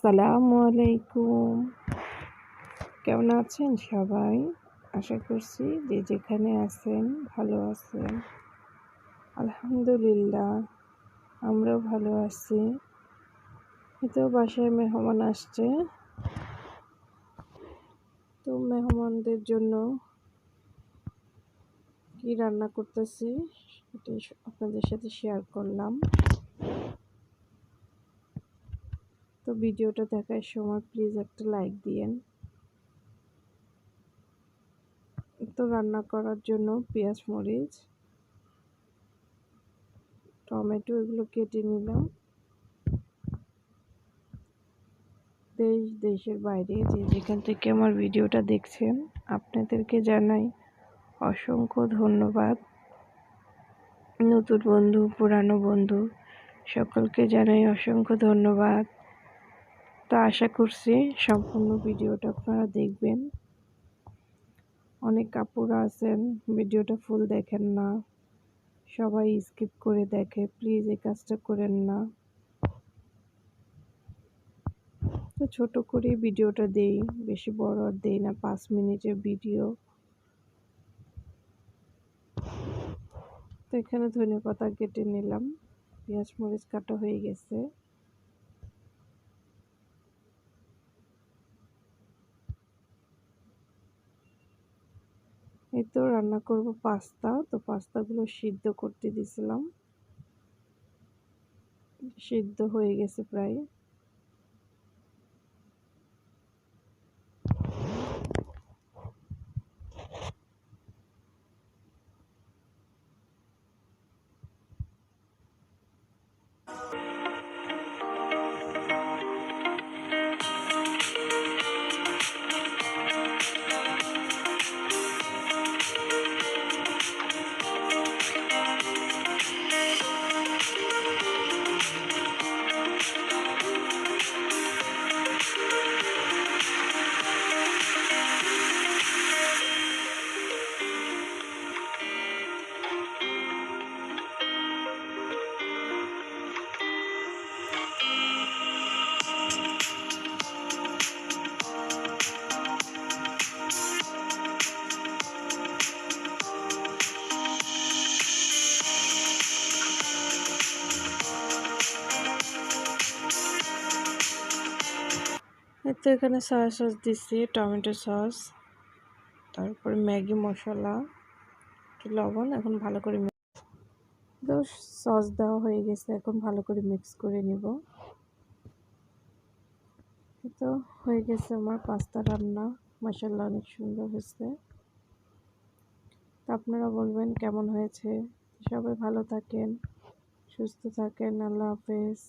আসসালামু আলাইকুম। কেমন আছেন সবাই? আশা করছি যে যেখানে আছেন ভালো আছেন। আলহামদুলিল্লাহ আমরাও ভালো আছি। তো বাসায় মেহমান আসছে, তো মেহমানদের জন্য কি রান্না করতেছি সেটাই আপনাদের সাথে শেয়ার করলাম। তো ভিডিওটা দেখার সময় প্লিজ একটা লাইক দিয়েন। তো রান্না করার জন্য পেঁয়াজ, মরিচ, টমেটো এগুলো কেটে নিলাম। দেশের বাইরে যে যেখান থেকে আমার ভিডিওটা দেখছেন আপনাদেরকে জানাই অসংখ্য ধন্যবাদ। নতুন বন্ধু, পুরানো বন্ধু সকলকে জানাই অসংখ্য ধন্যবাদ। তো আশা করছি সম্পূর্ণ ভিডিওটা আপনারা দেখবেন। অনেক আপুরা আছেন ভিডিওটা ফুল দেখেন না, সবাই স্কিপ করে দেখে, প্লিজ এই কাজটা করেন না। তো ছোট করে ভিডিওটা দেই, বেশি বড় আর দেই না, 5 মিনিটের ভিডিও। তো এখানে ধনেপাতা কেটে নিলাম, পেঁয়াজ মরিচ কাটা হয়ে গেছে। এই তো রান্না করব পাস্তা। তো পাস্তাগুলো সিদ্ধ করতে দিয়েছিলাম, সিদ্ধ হয়ে গেছে প্রায়। তো এখানে সয়া সস দিচ্ছি, টমেটো সস, তারপরে ম্যাগি মশলা, লবণ। এখন ভালো করে তো সস দেওয়া হয়ে গেছে, এখন ভালো করে মিক্স করে নিব। তো হয়ে গেছে আমার পাস্তা রান্না, মাশাআল্লাহ অনেক সুন্দর হয়েছে। তো আপনারা বলবেন কেমন হয়েছে। সবাই ভালো থাকেন, সুস্থ থাকেন। আল্লাহ হাফেজ।